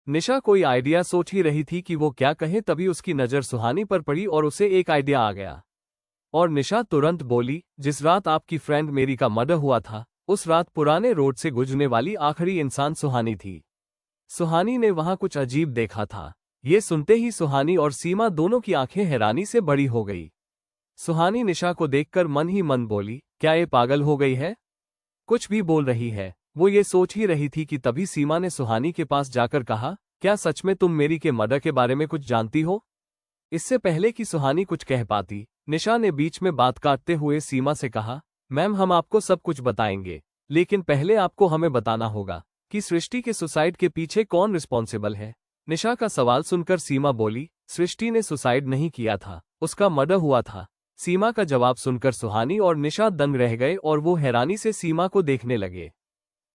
निशा कोई आइडिया सोच ही रही थी कि वो क्या कहे, तभी उसकी नज़र सुहानी पर पड़ी और उसे एक आइडिया आ गया। और निशा तुरंत बोली, जिस रात आपकी फ्रेंड मेरी का मर्डर हुआ था, उस रात पुराने रोड से गुजरने वाली आखिरी इंसान सुहानी थी। सुहानी ने वहां कुछ अजीब देखा था। ये सुनते ही सुहानी और सीमा दोनों की आंखें हैरानी से बड़ी हो गई। सुहानी निशा को देखकर मन ही मन बोली, क्या ये पागल हो गई है, कुछ भी बोल रही है। वो ये सोच ही रही थी कि तभी सीमा ने सुहानी के पास जाकर कहा, क्या सच में तुम मेरी के मर्डर के बारे में कुछ जानती हो? इससे पहले कि सुहानी कुछ कह पाती, निशा ने बीच में बात काटते हुए सीमा से कहा, मैम हम आपको सब कुछ बताएंगे, लेकिन पहले आपको हमें बताना होगा कि सृष्टि के सुसाइड के पीछे कौन रिस्पॉन्सिबल है। निशा का सवाल सुनकर सीमा बोली, सृष्टि ने सुसाइड नहीं किया था, उसका मर्डर हुआ था। सीमा का जवाब सुनकर सुहानी और निशा दंग रह गए और वो हैरानी से सीमा को देखने लगे।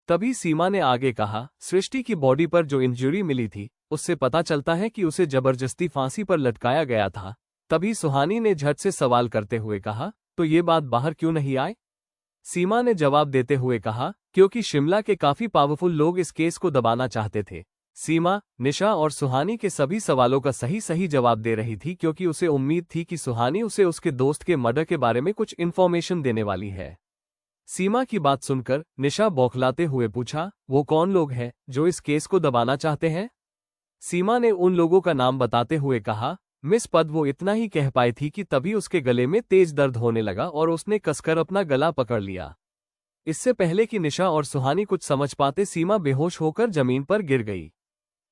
तभी सीमा ने आगे कहा, सृष्टि की बॉडी पर जो इंजरी मिली थी, उससे पता चलता है कि उसे जबरदस्ती फांसी पर लटकाया गया था। तभी सुहानी ने झट से सवाल करते हुए कहा, तो ये बात बाहर क्यों नहीं आई? सीमा ने जवाब देते हुए कहा, क्योंकि शिमला के काफी पावरफुल लोग इस केस को दबाना चाहते थे। सीमा, निशा और सुहानी के सभी सवालों का सही जवाब दे रही थी, क्योंकि उसे उम्मीद थी कि सुहानी उसे उसके दोस्त के मर्डर के बारे में कुछ इन्फॉर्मेशन देने वाली है। सीमा की बात सुनकर निशा बौखलाते हुए पूछा, वो कौन लोग हैं जो इस केस को दबाना चाहते हैं? सीमा ने उन लोगों का नाम बताते हुए कहा, मिस पद। वो इतना ही कह पाई थी कि तभी उसके गले में तेज दर्द होने लगा और उसने कसकर अपना गला पकड़ लिया। इससे पहले कि निशा और सुहानी कुछ समझ पाते, सीमा बेहोश होकर जमीन पर गिर गई।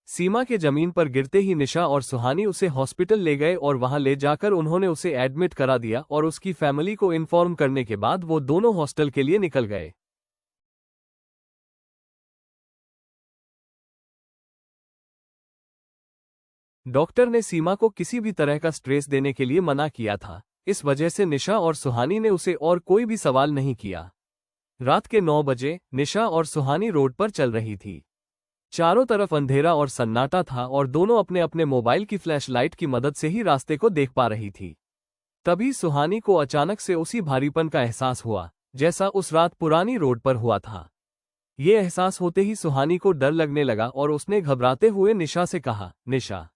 सीमा के जमीन पर गिरते ही निशा और सुहानी उसे हॉस्पिटल ले गए और वहां ले जाकर उन्होंने उसे एडमिट करा दिया और उसकी फैमिली को इन्फॉर्म करने के बाद वो दोनों हॉस्टल के लिए निकल गए। डॉक्टर ने सीमा को किसी भी तरह का स्ट्रेस देने के लिए मना किया था। इस वजह से निशा और सुहानी ने उसे और कोई भी सवाल नहीं किया। रात के 9 बजे निशा और सुहानी रोड पर चल रही थी। चारों तरफ अंधेरा और सन्नाटा था और दोनों अपने अपने मोबाइल की फ्लैशलाइट की मदद से ही रास्ते को देख पा रही थी। तभी सुहानी को अचानक से उसी भारीपन का एहसास हुआ जैसा उस रात पुरानी रोड पर हुआ था। ये एहसास होते ही सुहानी को डर लगने लगा और उसने घबराते हुए निशा से कहा, निशा,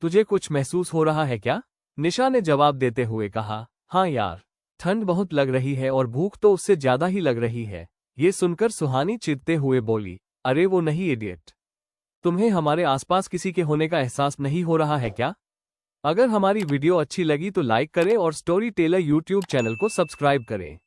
तुझे कुछ महसूस हो रहा है क्या? निशा ने जवाब देते हुए कहा, हाँ यार, ठंड बहुत लग रही है और भूख तो उससे ज्यादा ही लग रही है। ये सुनकर सुहानी चिढ़ते हुए बोली, अरे वो नहीं इडियट, तुम्हें हमारे आसपास किसी के होने का एहसास नहीं हो रहा है क्या? अगर हमारी वीडियो अच्छी लगी तो लाइक करें और स्टोरी टेलर यूट्यूब चैनल को सब्सक्राइब करें।